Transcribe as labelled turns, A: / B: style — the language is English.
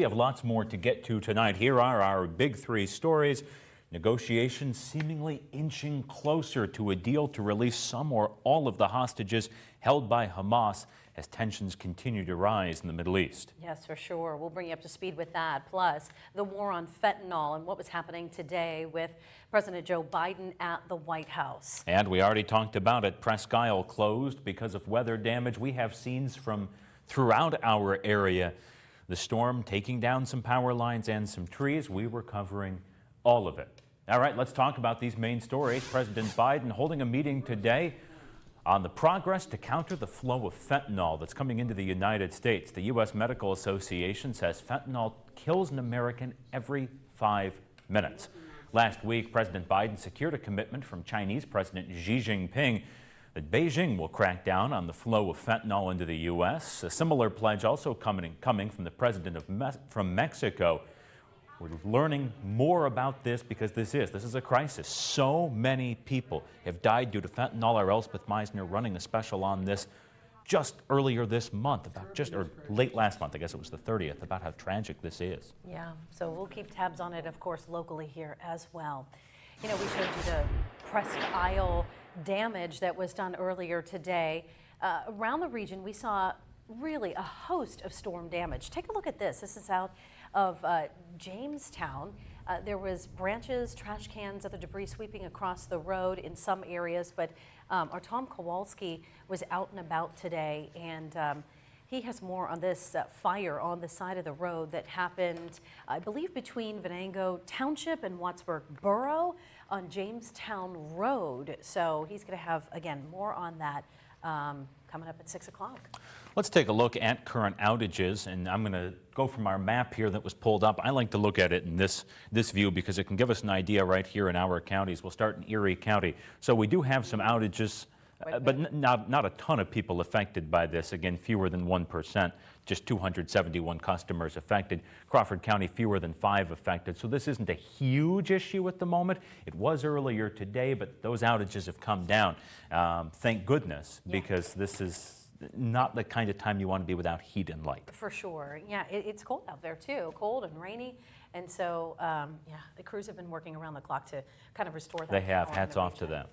A: We have lots more to get to tonight. Here are our big three stories. Negotiations seemingly inching closer to a deal to release some or all of the hostages held by Hamas as tensions continue to rise in the Middle East.
B: Yes, for sure. We'll bring you up to speed with that. Plus, the war on fentanyl and what was happening today with President Joe Biden at the White House.
A: And we already talked about it. Presque closed because of weather damage. We have scenes from throughout our area. The storm taking down some power lines and some trees. We were covering all of it. All right, let's talk about these main stories. President Biden holding a meeting today on the progress to counter the flow of fentanyl that's coming into the United States. The U.S. Medical Association says fentanyl kills an American every 5 minutes. Last week, President Biden secured a commitment from Chinese President Xi Jinping that Beijing will crack down on the flow of fentanyl into the U.S. A similar pledge also coming from the president from Mexico. We're learning more about this because this is a crisis. So many people have died due to fentanyl. Our Elspeth Meisner running a special on this just earlier this month, or late last month, I guess it was the 30th, about how tragic this is.
B: Yeah, so we'll keep tabs on it, of course, locally here as well. You know, we showed you the Presque damage that was done earlier today. Around the region, we saw really a host of storm damage. Take a look at this. This is out of Jamestown. There was branches, trash cans, other debris sweeping across the road in some areas, but our Tom Kowalski was out and about today, and he has more on this fire on the side of the road that happened, I believe, between Venango Township and Wattsburg Borough on Jamestown Road. So he's going to have, again, more on that coming up at 6 o'clock.
A: Let's take a look at current outages, and I'm going to go from our map here that was pulled up. I like to look at it in this view because it can give us an idea right here in our counties. We'll start in Erie County. So we do have some outages, but not a ton of people affected by this. Again, fewer than 1%, just 271 customers affected. Crawford County, fewer than 5 affected. So this isn't a huge issue at the moment. It was earlier today, but those outages have come down. Thank goodness, because this is not the kind of time you want to be without heat and light.
B: For sure. Yeah, it's cold out there too, cold and rainy. And so, yeah, the crews have been working around the clock to kind of restore that.
A: They have. Hats off to them.